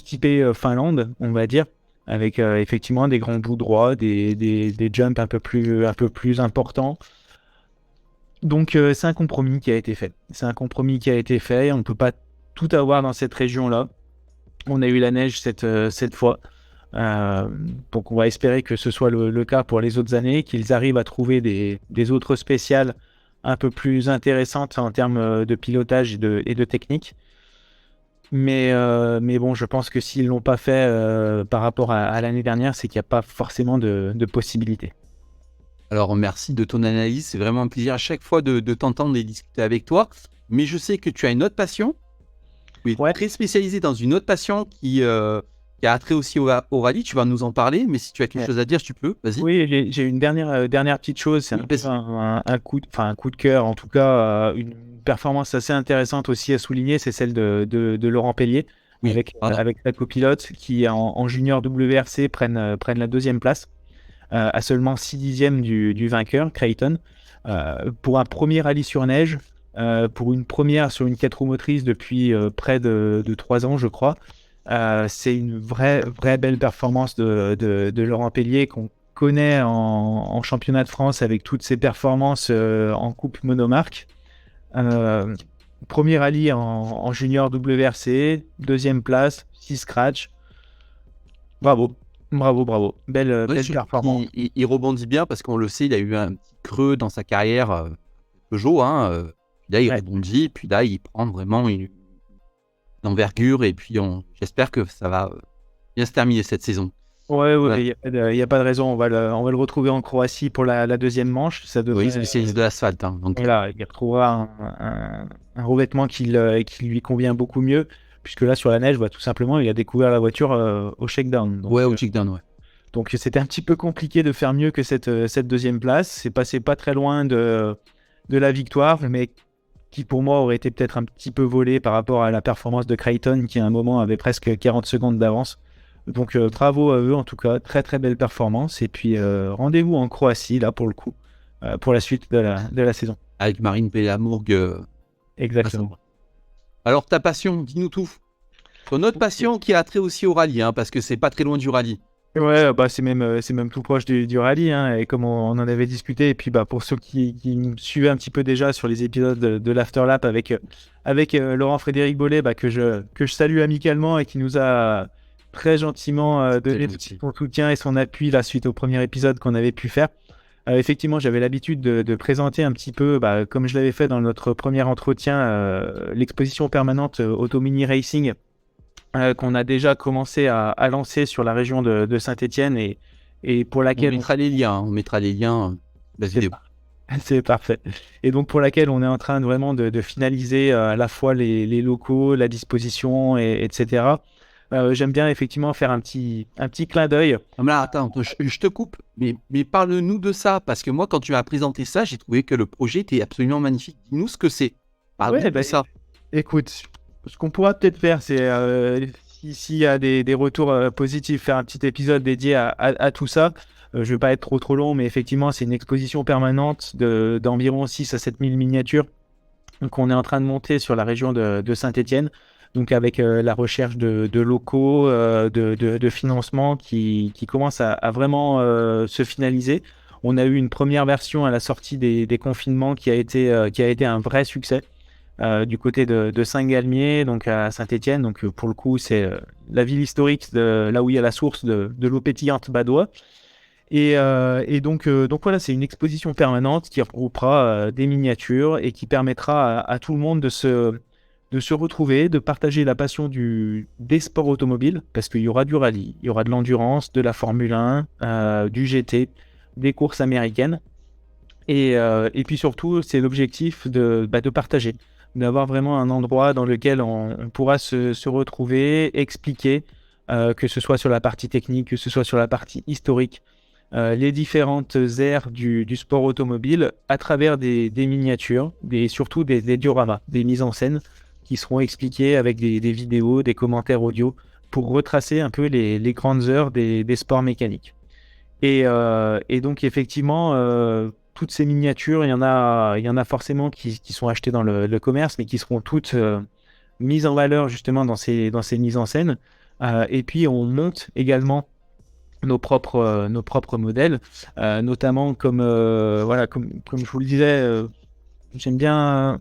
typées Finlande, on va dire, avec effectivement des grands bouts droits, des jumps un peu plus importants. Donc c'est un compromis qui a été fait. On ne peut pas tout avoir dans cette région-là. On a eu la neige cette fois. Donc on va espérer que ce soit le cas pour les autres années, qu'ils arrivent à trouver des autres spéciales un peu plus intéressantes en termes de pilotage et de technique. Mais bon, je pense que s'ils ne l'ont pas fait par rapport à l'année dernière, c'est qu'il n'y a pas forcément de possibilité. Alors, merci de ton analyse. C'est vraiment un plaisir à chaque fois de t'entendre et discuter avec toi. Mais je sais que tu as une autre passion. Tu es très spécialisé dans une autre passion qui qui a attrait aussi au rallye. Tu vas nous en parler, mais si tu as quelque chose à dire, tu peux. Vas-y. Oui, j'ai une dernière petite chose. C'est Oui, un peu un coup de cœur, en tout cas, une performance assez intéressante aussi à souligner, c'est celle de Laurent Pellier, Oui, pardon. avec sa copilote qui, en junior WRC, prennent la deuxième place, à seulement 6 dixièmes du vainqueur, Creighton, pour un premier rallye sur neige, pour une première sur une 4 roues motrices depuis près de 3 ans, je crois. C'est une vraie belle performance de Laurent Pellier qu'on connaît en championnat de France avec toutes ses performances en coupe monomarque. Euh, Premier rallye en junior WRC, deuxième place, 6 scratch. Bravo. Belle Ouais, performance. il rebondit bien parce qu'on le sait, il a eu un petit creux dans sa carrière Peugeot. Là, il Ouais. rebondit, puis là, il prend vraiment une envergure. Et puis, j'espère que ça va bien se terminer cette saison. Ouais, Ouais. il y a pas de raison. On va le retrouver en Croatie pour la deuxième manche. Ça devrait. Oui, spécialiste de l'asphalte. Donc, Voilà, il retrouvera un revêtement qui lui convient beaucoup mieux, puisque là, sur la neige, tout simplement, il a découvert la voiture au shakedown. ouais, au check-down, ouais. Donc c'était un petit peu compliqué de faire mieux que cette deuxième place. C'est passé pas très loin de la victoire, mais qui pour moi aurait été peut-être un petit peu volé par rapport à la performance de Creighton, qui à un moment avait presque 40 secondes d'avance. Donc bravo à eux en tout cas, très belle performance. Et puis rendez-vous en Croatie, là pour le coup, pour la suite de la saison. Avec Marine Pellamourg. Exactement. Alors, ta passion, dis-nous tout. Ton autre passion qui a trait aussi au rallye, parce que c'est pas très loin du rallye. Ouais, c'est même tout proche du rallye, hein, et comme on en avait discuté, et puis pour ceux qui me suivaient un petit peu déjà sur les épisodes de l'Afterlap avec Laurent-Frédéric Bollet, que je salue amicalement et qui nous a très gentiment donné son soutien et son appui là, suite au premier épisode qu'on avait pu faire. Effectivement, j'avais l'habitude de présenter un petit peu, comme je l'avais fait dans notre premier entretien, l'exposition permanente Auto Mini Racing, qu'on a déjà commencé à lancer sur la région de Saint-Étienne et pour On laquelle mettra les liens, la vidéo. c'est parfait. Et donc pour laquelle on est en train vraiment de finaliser à la fois les locaux, la disposition, etc. J'aime bien effectivement faire un petit clin d'œil. Ah, mais là, attends, je te coupe, mais parle-nous de ça, parce que moi, quand tu m'as présenté ça, j'ai trouvé que le projet était absolument magnifique. Dis-nous ce que c'est. Parle-nous de ça. Écoute, ce qu'on pourra peut-être faire, c'est s'il y a des retours positifs, faire un petit épisode dédié à tout ça. Je ne vais pas être trop long, mais effectivement, c'est une exposition permanente d'environ 6 à 7 000 miniatures qu'on est en train de monter sur la région de Saint-Étienne. Donc avec la recherche de locaux, de financement qui commence à vraiment se finaliser. On a eu une première version à la sortie des confinements qui a été un vrai succès. Du côté de Saint-Galmier, donc à Saint-Étienne. Donc pour le coup, c'est la ville historique là où il y a la source de l'eau pétillante Badois. Et donc voilà, c'est une exposition permanente qui regroupera des miniatures et qui permettra à tout le monde de se retrouver, de partager la passion des sports automobiles, parce qu'il y aura du rallye, il y aura de l'endurance, de la Formule 1, du GT, des courses américaines. Et puis surtout, c'est l'objectif de partager, d'avoir vraiment un endroit dans lequel on pourra se retrouver, expliquer, que ce soit sur la partie technique, que ce soit sur la partie historique, les différentes aires du sport automobile à travers des miniatures, surtout des dioramas, des mises en scène qui seront expliquées avec des vidéos, des commentaires audio pour retracer un peu les grandes heures des sports mécaniques. Et donc effectivement, toutes ces miniatures, il y en a forcément qui sont achetées dans le commerce, mais qui seront toutes mises en valeur justement dans ces mises en scène. Et puis on monte également nos propres modèles, notamment comme je vous le disais, j'aime bien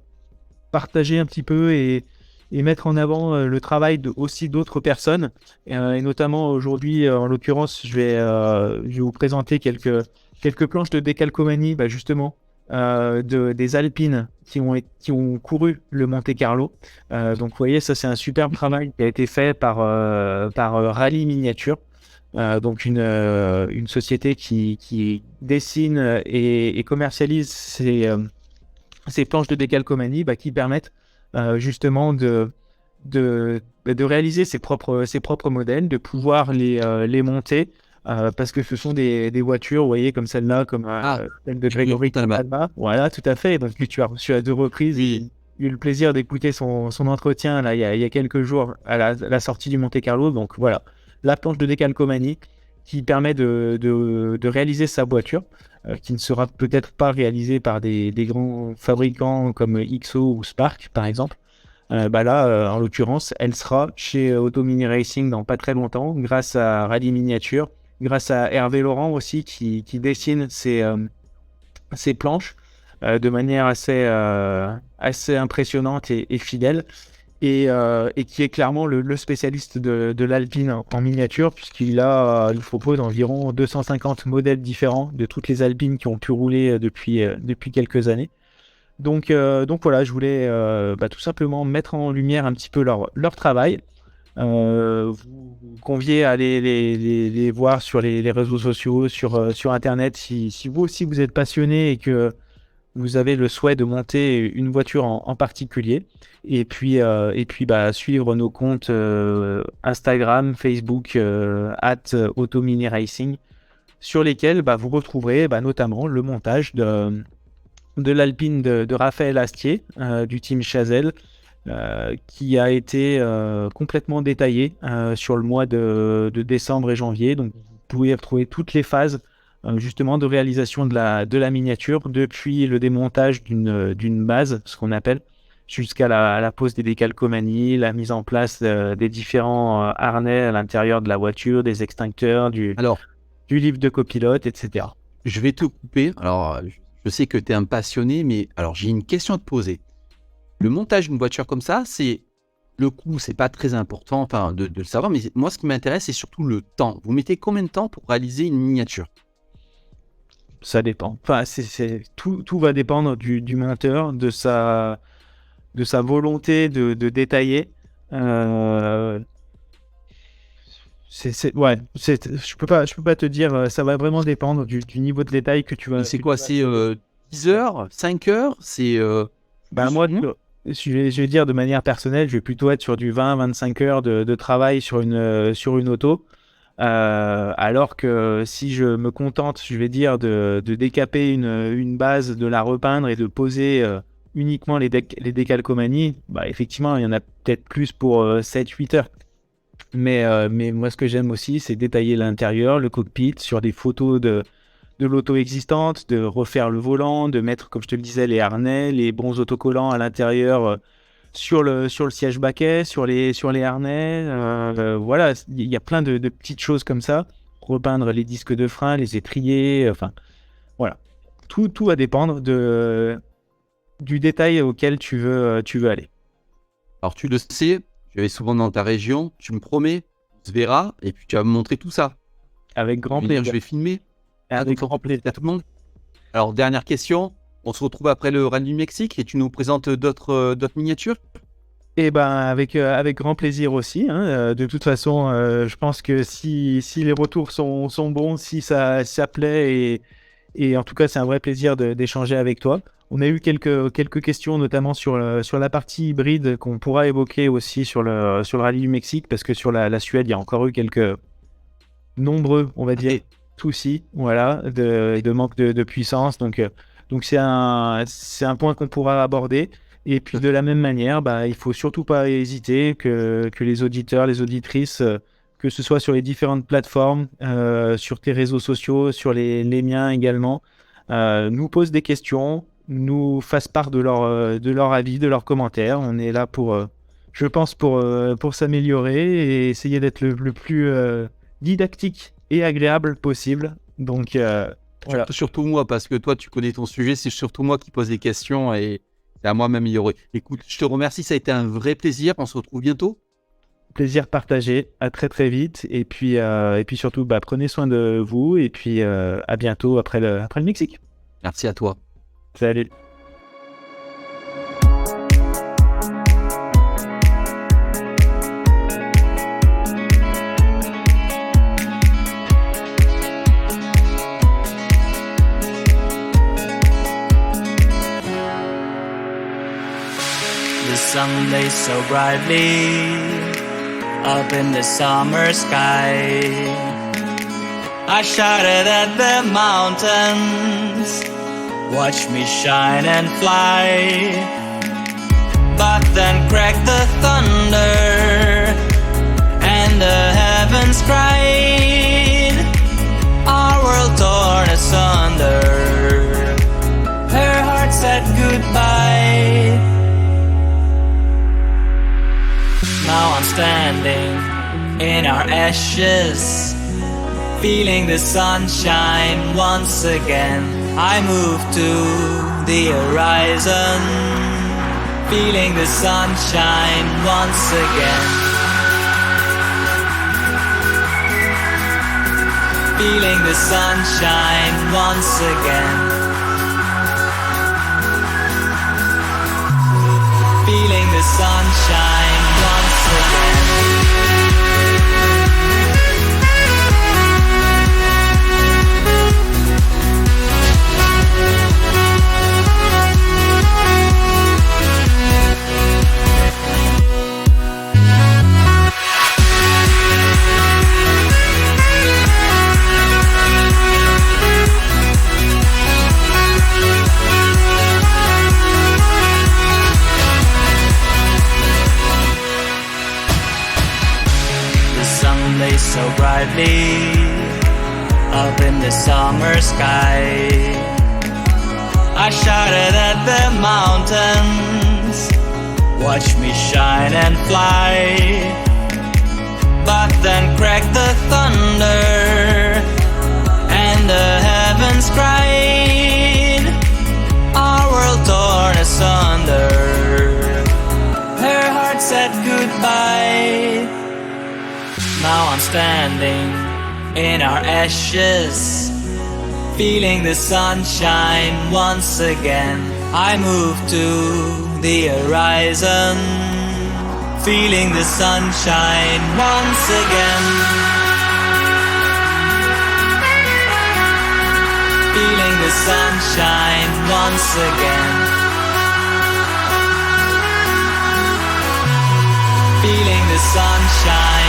partager un petit peu et mettre en avant le travail aussi d'autres personnes. Et notamment aujourd'hui, en l'occurrence, je vais vous présenter quelques planches de décalcomanie, justement, des Alpines qui ont couru le Monte Carlo. Donc vous voyez, ça c'est un superbe travail qui a été fait par Rallye Miniature. Donc une société qui dessine et commercialise ces planches de décalcomanie qui permettent justement de réaliser ses propres modèles, de pouvoir les monter, parce que ce sont des voitures, vous voyez, comme celle-là, comme celle de Grégory Talma. Voilà, tout à fait. Donc, tu as reçu à 2 reprises. Oui. J'ai eu le plaisir d'écouter son entretien là, il y a quelques jours à la sortie du Monte Carlo. Donc, voilà, la planche de décalcomanie qui permet de réaliser sa voiture, qui ne sera peut-être pas réalisée par des grands fabricants comme XO ou Spark, par exemple. Là, en l'occurrence, elle sera chez Auto Mini Racing dans pas très longtemps, grâce à Rallye Miniature, grâce à Hervé Laurent aussi, qui dessine ces planches de manière assez impressionnante et fidèle, et qui est clairement le spécialiste de l'Alpine en miniature, puisqu'il nous propose environ 250 modèles différents de toutes les Alpines qui ont pu rouler depuis quelques années. Donc voilà, je voulais tout simplement mettre en lumière un petit peu leur travail. Vous convier à les voir sur les réseaux sociaux, sur Internet, si vous aussi vous êtes passionné et que vous avez le souhait de monter une voiture en particulier. Et puis suivre nos comptes Instagram, Facebook, @AutoMiniRacing, sur lesquels vous retrouverez notamment le montage de l'Alpine de Raphaël Astier, du team Chazelle, qui a été complètement détaillé sur le mois de décembre et janvier. Donc vous pouvez retrouver toutes les phases justement de réalisation de la miniature, depuis le démontage d'une base, ce qu'on appelle, jusqu'à la pose des décalcomanies, la mise en place des différents harnais à l'intérieur de la voiture, des extincteurs, du livre de copilote, etc. Je vais te couper. Alors, je sais que tu es un passionné, mais alors j'ai une question à te poser. Le montage d'une voiture comme ça, le coût, c'est pas très important de le savoir, mais moi, ce qui m'intéresse, c'est surtout le temps. Vous mettez combien de temps pour réaliser une miniature? Ça dépend. Enfin, tout va dépendre du monteur, de sa volonté de détailler. Je peux pas te dire. Ça va vraiment dépendre du niveau de détail que tu vas. C'est quoi? C'est 10 heures, 5 heures? C'est moi, je vais dire de manière personnelle, je vais plutôt être sur du 20-25 heures de travail sur une auto. Alors que si je me contente, je vais dire, de décaper une base, de la repeindre et de poser uniquement les décalcomanies, effectivement, il y en a peut-être plus pour 7-8 heures. Mais moi, ce que j'aime aussi, c'est détailler l'intérieur, le cockpit, sur des photos de l'auto existante, de refaire le volant, de mettre, comme je te le disais, les harnais, les bons autocollants à l'intérieur, sur le siège baquet, sur les harnais. Voilà, il y a plein de petites choses comme ça. Repeindre les disques de frein, les étriers, enfin, voilà. Tout va dépendre du détail auquel tu veux aller. Alors, tu le sais, je vais souvent dans ta région, tu me promets, on se verra, et puis tu vas me montrer tout ça. Avec grand plaisir. Je vais filmer. Avec grand plaisir à tout le monde. Alors, dernière question. On se retrouve après le Rallye du Mexique et tu nous présentes d'autres miniatures? Avec grand plaisir aussi. De toute façon, je pense que si les retours sont bons, si ça plaît, et en tout cas, c'est un vrai plaisir d'échanger avec toi. On a eu quelques questions, notamment sur la partie hybride, qu'on pourra évoquer aussi sur le Rallye du Mexique, parce que sur la Suède, il y a encore eu quelques nombreux, on va dire, soucis, voilà, de manque de puissance. Donc c'est un point qu'on pourra aborder. Et puis de la même manière, il faut surtout pas hésiter que les auditeurs, les auditrices, que ce soit sur les différentes plateformes, sur tes réseaux sociaux, sur les miens également, nous posent des questions, nous fassent part de leur avis, de leurs commentaires. On est là je pense, pour s'améliorer et essayer d'être le plus didactique et agréable possible. Donc voilà. Surtout moi, parce que toi, tu connais ton sujet, c'est surtout moi qui pose des questions et c'est à moi de m'améliorer. Écoute, je te remercie, ça a été un vrai plaisir. On se retrouve bientôt. Plaisir partagé, à très très vite. Et puis surtout, prenez soin de vous et puis à bientôt après le Mexique. Merci à toi. Salut. The sun blazed so brightly up in the summer sky. I shouted at the mountains, watch me shine and fly. But then cracked the thunder, and the heavens cried. Our world torn asunder. Her heart said goodbye. Now I'm standing in our ashes, feeling the sunshine once again. I move to the horizon, feeling the sunshine once again. Feeling the sunshine once again. Feeling the sunshine once again. So brightly up in the summer sky. I shouted at the mountains, watch me shine and fly. But then cracked the thunder, and the heavens cried. Our world torn asunder. Her heart said goodbye. Now I'm standing in our ashes, feeling the sunshine once again. I move to the horizon, feeling the sunshine once again. Feeling the sunshine once again. Feeling the sunshine